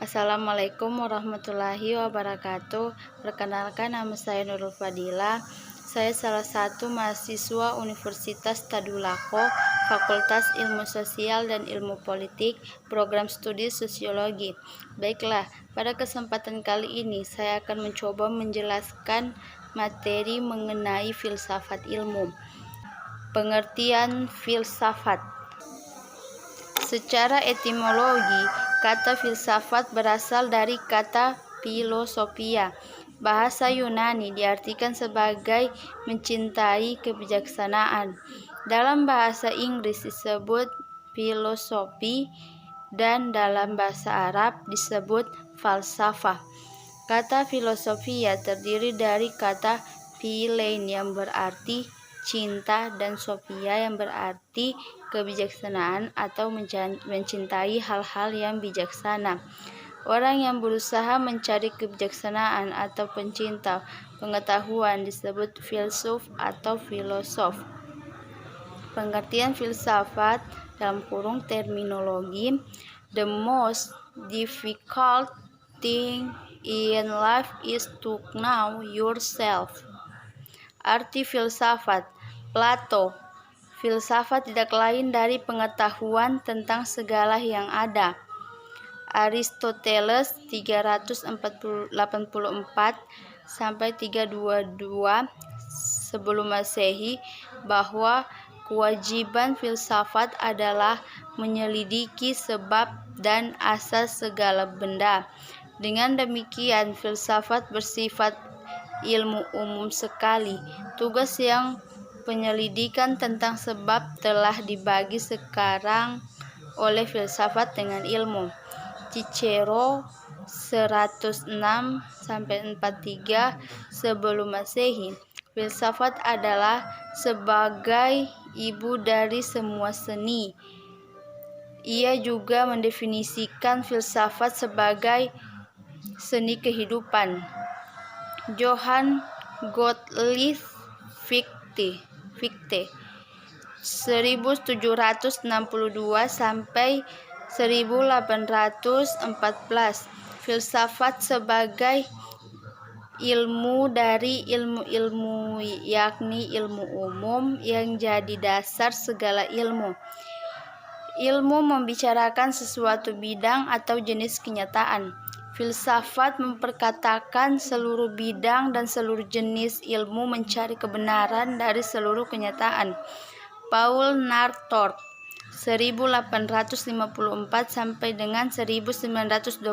Assalamualaikum warahmatullahi wabarakatuh. Perkenalkan, nama saya Nurul Fadila. Saya salah satu mahasiswa Universitas Tadulako, Fakultas Ilmu Sosial dan Ilmu Politik, Program Studi Sosiologi. Baiklah, pada kesempatan kali ini saya akan mencoba menjelaskan materi mengenai filsafat ilmu. Pengertian filsafat. Secara etimologi, kata filsafat berasal dari kata philosophia. Bahasa Yunani diartikan sebagai mencintai kebijaksanaan. Dalam bahasa Inggris disebut philosophy dan dalam bahasa Arab disebut falsafah. Kata filosofia terdiri dari kata philein yang berarti cinta dan sophia yang berarti kebijaksanaan atau mencintai hal-hal yang bijaksana. Orang yang berusaha mencari kebijaksanaan atau pencinta pengetahuan disebut filsuf atau filosof. Pengertian filsafat dalam kurung terminologi, the most difficult thing in life is to know yourself. Arti filsafat. Plato. Filsafat tidak lain dari pengetahuan tentang segala yang ada. Aristoteles 384 sampai 322 sebelum Masehi bahwa kewajiban filsafat adalah menyelidiki sebab dan asas segala benda. Dengan demikian, filsafat bersifat ilmu umum sekali. Tugas yang penyelidikan tentang sebab telah dibagi sekarang oleh filsafat dengan ilmu. Cicero 106 sampai 43 sebelum Masehi. Filsafat adalah sebagai ibu dari semua seni. Ia juga mendefinisikan filsafat sebagai seni kehidupan. Johann Gottlieb Fichte 1762 sampai 1814. Filsafat sebagai ilmu dari ilmu-ilmu, yakni ilmu umum yang jadi dasar segala ilmu. Ilmu membicarakan sesuatu bidang atau jenis kenyataan. Filsafat memperkatakan seluruh bidang dan seluruh jenis ilmu mencari kebenaran dari seluruh kenyataan. Paul Nartort 1854 sampai dengan 1924.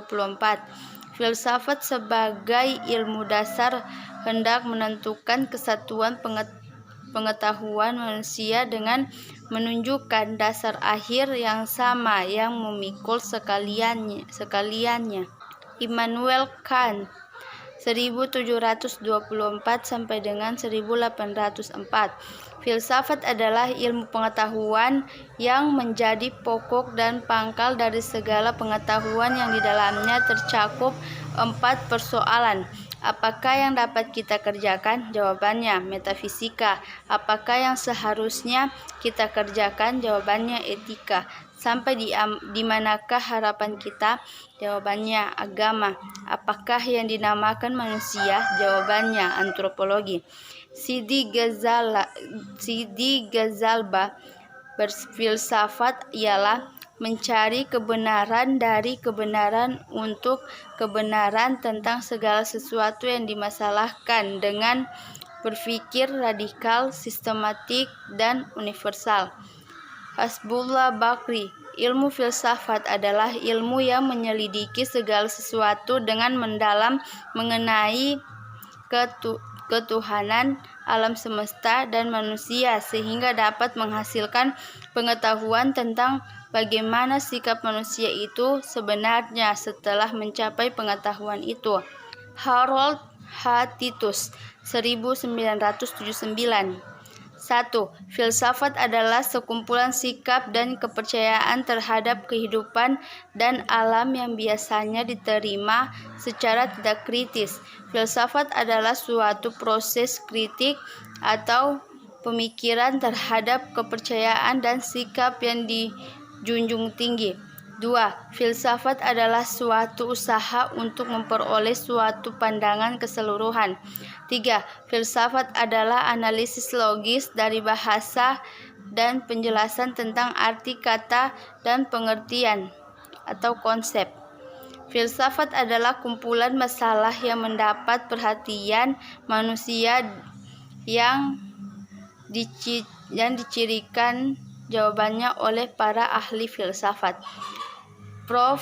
Filsafat sebagai ilmu dasar hendak menentukan kesatuan pengetahuan manusia dengan menunjukkan dasar akhir yang sama yang memikul sekaliannya. Immanuel Kant 1724 sampai dengan 1804. Filsafat adalah ilmu pengetahuan yang menjadi pokok dan pangkal dari segala pengetahuan yang di dalamnya tercakup 4 persoalan. Apakah yang dapat kita kerjakan? Jawabannya metafisika. Apakah yang seharusnya kita kerjakan? Jawabannya etika. Sampai di manakah harapan kita? Jawabannya agama. Apakah yang dinamakan manusia? Jawabannya antropologi. Sidi Ghazalba berfilsafat ialah mencari kebenaran dari kebenaran untuk kebenaran tentang segala sesuatu yang dimasalahkan dengan berpikir radikal, sistematik, dan universal. Hasbullah Bakri. Ilmu filsafat adalah ilmu yang menyelidiki segala sesuatu dengan mendalam mengenai ketuhanan, alam semesta, dan manusia sehingga dapat menghasilkan pengetahuan tentang bagaimana sikap manusia itu sebenarnya setelah mencapai pengetahuan itu. Harold H. Titus 1979. 1. Filsafat adalah sekumpulan sikap dan kepercayaan terhadap kehidupan dan alam yang biasanya diterima secara tidak kritis. Filsafat adalah suatu proses kritik atau pemikiran terhadap kepercayaan dan sikap yang dijunjung tinggi. 2. Filsafat adalah suatu usaha untuk memperoleh suatu pandangan keseluruhan. 3. Filsafat adalah analisis logis dari bahasa dan penjelasan tentang arti kata dan pengertian atau konsep. Filsafat adalah kumpulan masalah yang mendapat perhatian manusia yang dicirikan jawabannya oleh para ahli filsafat. Prof.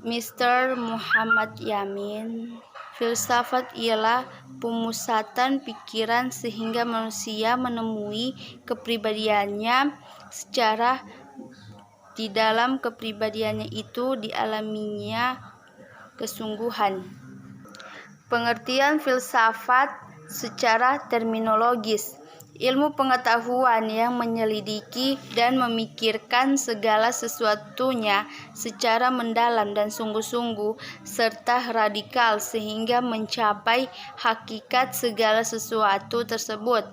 Mr. Muhammad Yamin. Filsafat ialah pemusatan pikiran sehingga manusia menemui kepribadiannya secara di dalam kepribadiannya itu dialaminya kesungguhan. Pengertian filsafat secara terminologis. Ilmu pengetahuan yang menyelidiki dan memikirkan segala sesuatunya secara mendalam dan sungguh-sungguh serta radikal sehingga mencapai hakikat segala sesuatu tersebut.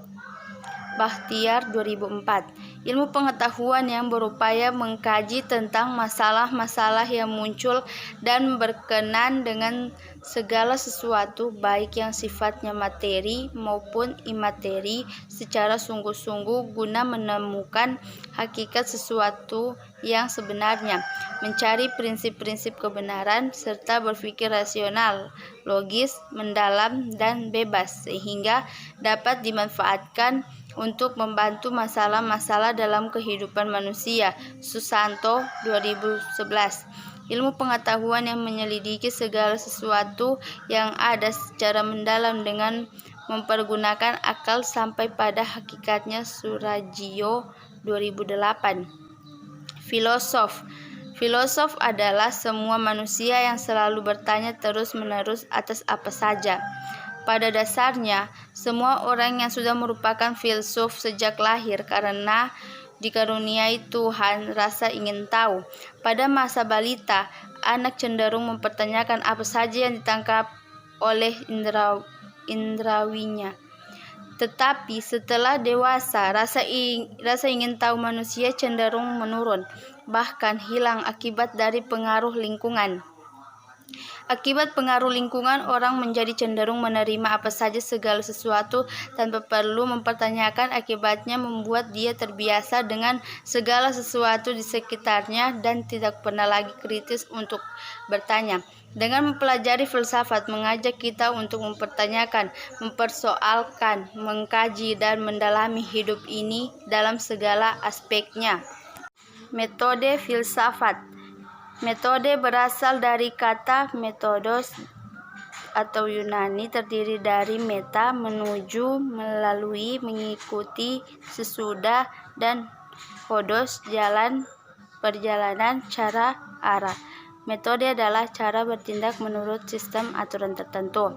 Bakhtiar 2004. Ilmu pengetahuan yang berupaya mengkaji tentang masalah-masalah yang muncul dan berkenan dengan segala sesuatu baik yang sifatnya materi maupun imateri secara sungguh-sungguh guna menemukan hakikat sesuatu yang sebenarnya, mencari prinsip-prinsip kebenaran serta berpikir rasional, logis, mendalam dan bebas sehingga dapat dimanfaatkan untuk membantu masalah-masalah dalam kehidupan manusia. Susanto 2011. Ilmu pengetahuan yang menyelidiki segala sesuatu yang ada secara mendalam dengan mempergunakan akal sampai pada hakikatnya. Surajio 2008. Filosof. Filosof adalah semua manusia yang selalu bertanya terus-menerus atas apa saja. Pada dasarnya, semua orang yang sudah merupakan filsuf sejak lahir karena dikaruniai Tuhan rasa ingin tahu. Pada masa balita, anak cenderung mempertanyakan apa saja yang ditangkap oleh indrawinya. Tetapi setelah dewasa, rasa ingin tahu manusia cenderung menurun, bahkan hilang akibat dari pengaruh lingkungan. Akibat pengaruh lingkungan, orang menjadi cenderung menerima apa saja segala sesuatu tanpa perlu mempertanyakan. Akibatnya membuat dia terbiasa dengan segala sesuatu di sekitarnya dan tidak pernah lagi kritis untuk bertanya. Dengan mempelajari filsafat mengajak kita untuk mempertanyakan, mempersoalkan, mengkaji dan mendalami hidup ini dalam segala aspeknya. Metode filsafat. Metode berasal dari kata metodos atau Yunani, terdiri dari meta, menuju, melalui, mengikuti, sesudah, dan hodos, jalan, perjalanan, cara, arah. Metode adalah cara bertindak menurut sistem aturan tertentu.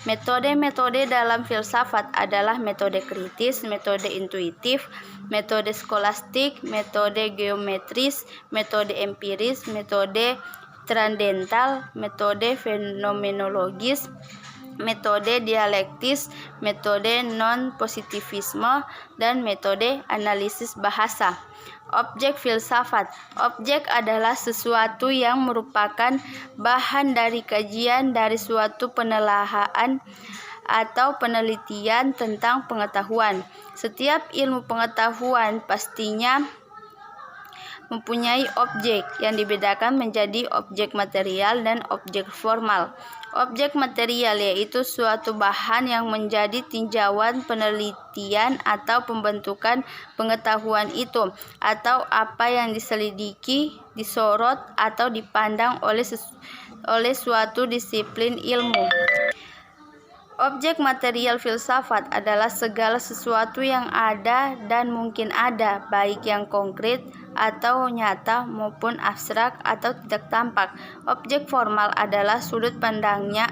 Metode-metode dalam filsafat adalah metode kritis, metode intuitif, metode skolastik, metode geometris, metode empiris, metode trandental, metode fenomenologis, metode dialektis, metode non-positivisme, dan metode analisis bahasa. Objek filsafat. Objek adalah sesuatu yang merupakan bahan dari kajian dari suatu penelaahan atau penelitian tentang pengetahuan. Setiap ilmu pengetahuan pastinya mempunyai objek yang dibedakan menjadi objek material dan objek formal. Objek material yaitu suatu bahan yang menjadi tinjauan penelitian atau pembentukan pengetahuan itu, atau apa yang diselidiki, disorot, atau dipandang oleh suatu disiplin ilmu. Objek material filsafat adalah segala sesuatu yang ada dan mungkin ada, baik yang konkret atau nyata maupun abstrak atau tidak tampak. Objek formal adalah sudut pandangnya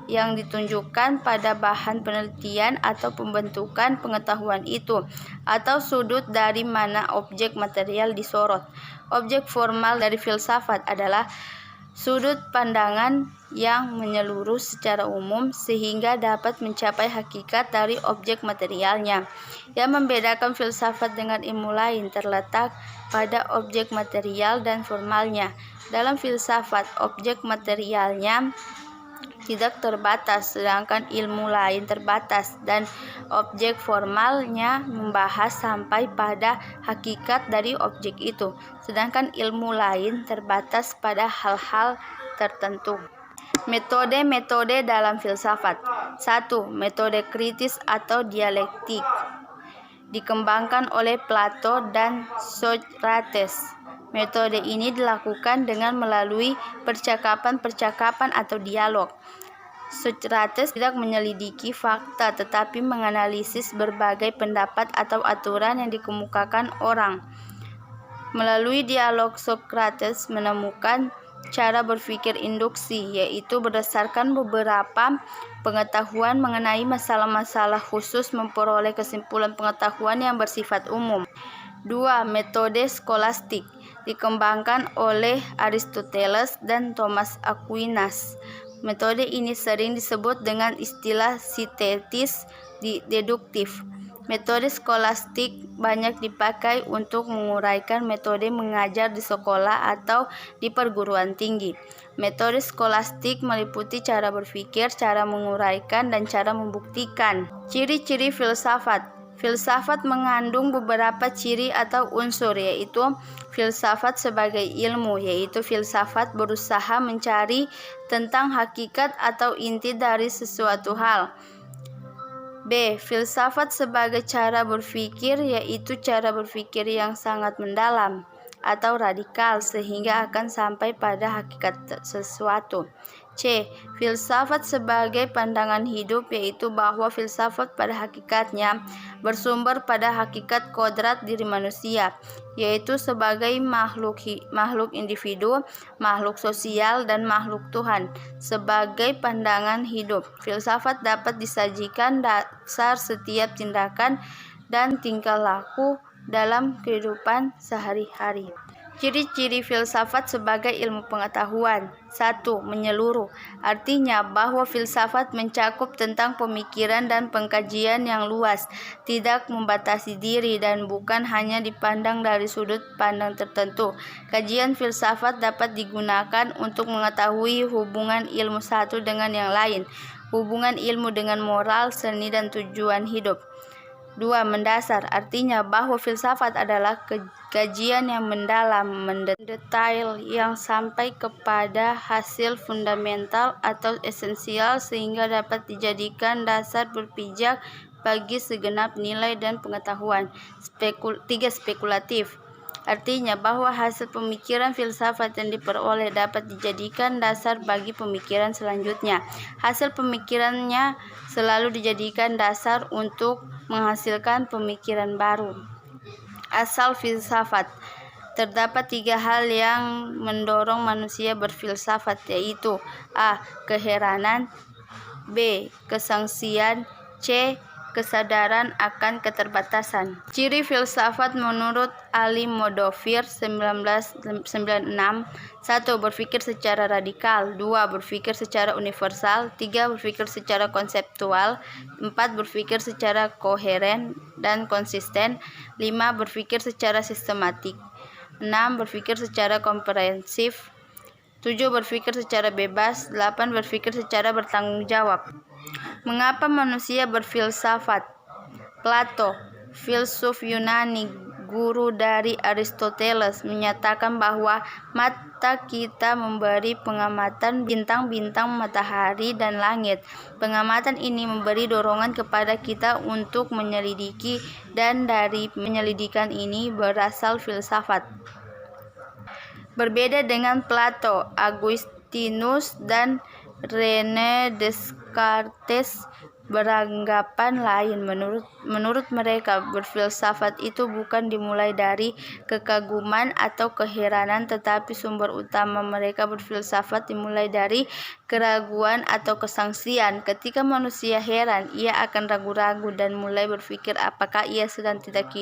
yang ditunjukkan pada bahan penelitian atau pembentukan pengetahuan itu, atau sudut dari mana objek material disorot. Objek formal dari filsafat adalah sudut pandangan yang menyeluruh secara umum sehingga dapat mencapai hakikat dari objek materialnya. Yang membedakan filsafat dengan ilmu lain terletak pada objek material dan formalnya. Dalam filsafat, objek materialnya tidak terbatas, sedangkan ilmu lain terbatas, dan objek formalnya membahas sampai pada hakikat dari objek itu, sedangkan ilmu lain terbatas pada hal-hal tertentu. Metode-metode dalam filsafat. 1. Metode kritis atau dialektik dikembangkan oleh Plato dan Socrates. Metode ini dilakukan dengan melalui percakapan-percakapan atau dialog. Socrates tidak menyelidiki fakta tetapi menganalisis berbagai pendapat atau aturan yang dikemukakan orang. Melalui dialog, Socrates menemukan cara berpikir induksi, yaitu berdasarkan beberapa pengetahuan mengenai masalah-masalah khusus memperoleh kesimpulan pengetahuan yang bersifat umum. 2. Metode skolastik dikembangkan oleh Aristoteles dan Thomas Aquinas. Metode ini sering disebut dengan istilah sintetis deduktif. Metode skolastik banyak dipakai untuk menguraikan metode mengajar di sekolah atau di perguruan tinggi. Metode skolastik meliputi cara berpikir, cara menguraikan, dan cara membuktikan. Ciri-ciri filsafat. Filsafat mengandung beberapa ciri atau unsur, yaitu filsafat sebagai ilmu, yaitu filsafat berusaha mencari tentang hakikat atau inti dari sesuatu hal. B. Filsafat sebagai cara berpikir, yaitu cara berpikir yang sangat mendalam atau radikal sehingga akan sampai pada hakikat sesuatu. C. Filsafat sebagai pandangan hidup, yaitu bahwa filsafat pada hakikatnya bersumber pada hakikat kodrat diri manusia, yaitu sebagai makhluk individu, makhluk sosial, dan makhluk Tuhan. Sebagai pandangan hidup, filsafat dapat disajikan dasar setiap tindakan dan tingkah laku dalam kehidupan sehari-hari. Ciri-ciri filsafat sebagai ilmu pengetahuan. 1. Menyeluruh. Artinya bahwa filsafat mencakup tentang pemikiran dan pengkajian yang luas, tidak membatasi diri dan bukan hanya dipandang dari sudut pandang tertentu. Kajian filsafat dapat digunakan untuk mengetahui hubungan ilmu satu dengan yang lain, hubungan ilmu dengan moral, seni, dan tujuan hidup. 2. Mendasar, artinya bahwa filsafat adalah kajian yang mendalam, mendetail, yang sampai kepada hasil fundamental atau esensial sehingga dapat dijadikan dasar berpijak bagi segenap nilai dan pengetahuan. 3. Spekulatif, artinya bahwa hasil pemikiran filsafat yang diperoleh dapat dijadikan dasar bagi pemikiran selanjutnya. Hasil pemikirannya selalu dijadikan dasar untuk menghasilkan pemikiran baru. Asal filsafat. Terdapat 3 hal yang mendorong manusia berfilsafat, yaitu A. Keheranan, B. Kesangsian, C. Kesadaran akan keterbatasan. Ciri filsafat menurut Ali Modofir 1996. 1. Berpikir secara radikal. 2. Berpikir secara universal. 3. Berpikir secara konseptual. 4. Berpikir secara koheren dan konsisten. 5. Berpikir secara sistematik. 6. Berpikir secara komprehensif. 7. Berpikir secara bebas. 8. Berpikir secara bertanggung jawab. Mengapa manusia berfilsafat? Plato, filsuf Yunani, guru dari Aristoteles, menyatakan bahwa mata kita memberi pengamatan bintang-bintang, matahari, dan langit. Pengamatan ini memberi dorongan kepada kita untuk menyelidiki, dan dari penyelidikan ini berasal filsafat. Berbeda dengan Plato, Augustinus, dan René Descartes, beranggapan lain. Menurut mereka, berfilsafat itu bukan dimulai dari kekaguman atau keheranan, tetapi sumber utama mereka berfilsafat dimulai dari keraguan atau kesangsian. Ketika manusia heran, ia akan ragu-ragu dan mulai berpikir apakah ia sedang tidak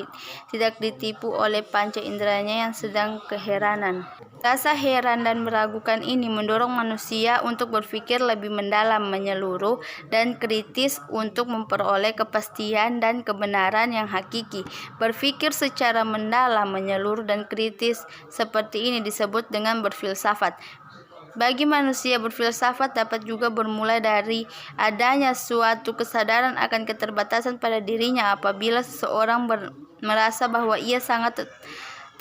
ditipu oleh panca inderanya yang sedang keheranan. Rasa heran dan meragukan ini mendorong manusia untuk berpikir lebih mendalam, menyeluruh, dan kritis untuk memperoleh kepastian dan kebenaran yang hakiki. Berpikir secara mendalam, menyeluruh, dan kritis seperti ini disebut dengan berfilsafat. Bagi manusia, berfilsafat dapat juga bermula dari adanya suatu kesadaran akan keterbatasan pada dirinya. Apabila seseorang merasa bahwa ia sangat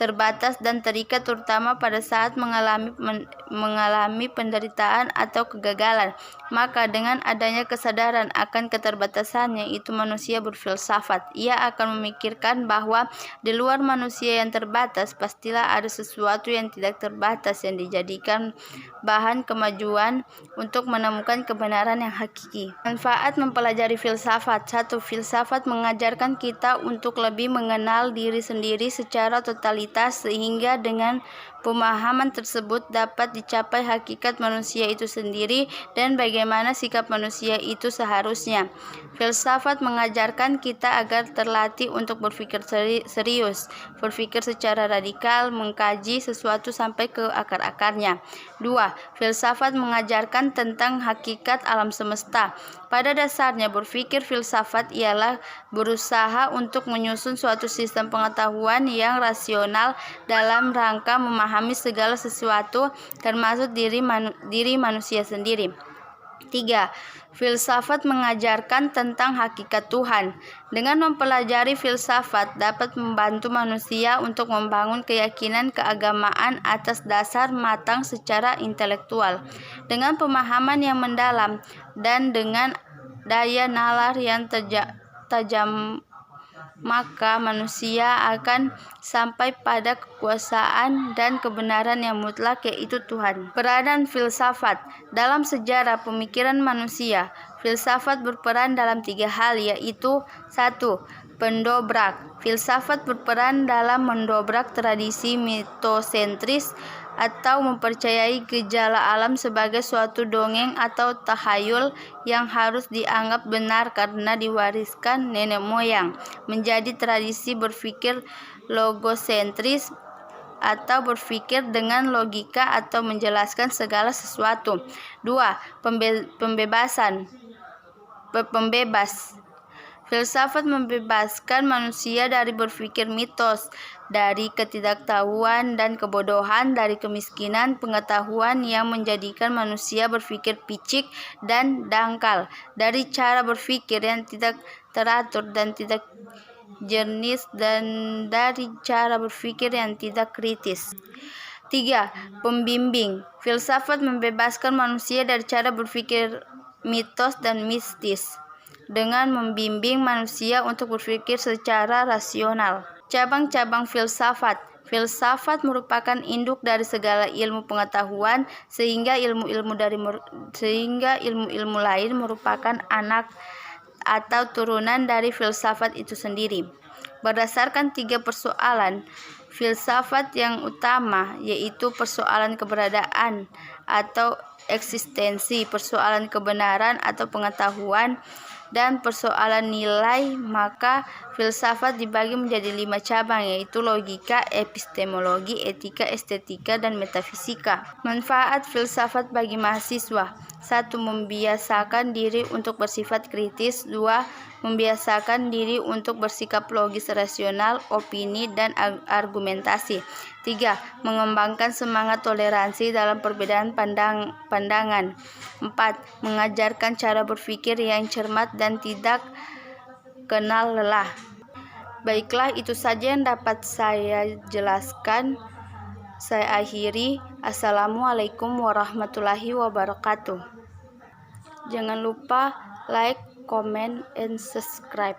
terbatas dan terikat, terutama pada saat mengalami penderitaan atau kegagalan, maka dengan adanya kesadaran akan keterbatasannya itu manusia berfilsafat. Ia akan memikirkan bahwa di luar manusia yang terbatas pastilah ada sesuatu yang tidak terbatas yang dijadikan bahan kemajuan untuk menemukan kebenaran yang hakiki. Manfaat mempelajari filsafat. 1. Filsafat mengajarkan kita untuk lebih mengenal diri sendiri secara totalitas, sehingga dengan pemahaman tersebut dapat dicapai hakikat manusia itu sendiri dan bagaimana sikap manusia itu seharusnya. Filsafat mengajarkan kita agar terlatih untuk berpikir serius, berpikir secara radikal, mengkaji sesuatu sampai ke akar-akarnya. 2. Filsafat mengajarkan tentang hakikat alam semesta. Pada dasarnya, berpikir filsafat ialah berusaha untuk menyusun suatu sistem pengetahuan yang rasional dalam rangka memahami segala sesuatu, termasuk diri manusia sendiri. 3. Filsafat mengajarkan tentang hakikat Tuhan. Dengan mempelajari filsafat dapat membantu manusia untuk membangun keyakinan keagamaan atas dasar matang secara intelektual. Dengan pemahaman yang mendalam dan dengan daya nalar yang tajam, maka manusia akan sampai pada kekuasaan dan kebenaran yang mutlak, yaitu Tuhan. Peranan filsafat dalam sejarah pemikiran manusia. Filsafat berperan dalam 3 hal, yaitu 1. Pendobrak. Filsafat berperan dalam mendobrak tradisi mitosentris atau mempercayai gejala alam sebagai suatu dongeng atau tahayul yang harus dianggap benar karena diwariskan nenek moyang, menjadi tradisi berpikir logosentris atau berpikir dengan logika atau menjelaskan segala sesuatu. 2. Pembebas. Filsafat membebaskan manusia dari berpikir mitos, dari ketidaktahuan dan kebodohan, dari kemiskinan pengetahuan yang menjadikan manusia berpikir picik dan dangkal, dari cara berpikir yang tidak teratur dan tidak jernih, dan dari cara berpikir yang tidak kritis. 3. Pembimbing. Filsafat membebaskan manusia dari cara berpikir mitos dan mistis, dengan membimbing manusia untuk berpikir secara rasional. Cabang-cabang filsafat. Filsafat merupakan induk dari segala ilmu pengetahuan, sehingga ilmu-ilmu lain merupakan anak atau turunan dari filsafat itu sendiri. Berdasarkan 3 persoalan filsafat yang utama, yaitu persoalan keberadaan atau eksistensi, persoalan kebenaran atau pengetahuan, dan persoalan nilai, maka filsafat dibagi menjadi 5 cabang, yaitu logika, epistemologi, etika, estetika, dan metafisika. Manfaat filsafat bagi mahasiswa. 1. Membiasakan diri untuk bersifat kritis. 2. Membiasakan diri untuk bersikap logis, rasional, opini, dan argumentasi. 3. Mengembangkan semangat toleransi dalam perbedaan pandangan. 4. Mengajarkan cara berpikir yang cermat dan tidak kenal lelah. Baiklah, itu saja yang dapat saya jelaskan. Saya akhiri. Assalamualaikum warahmatullahi wabarakatuh. Jangan lupa like, comment, and subscribe.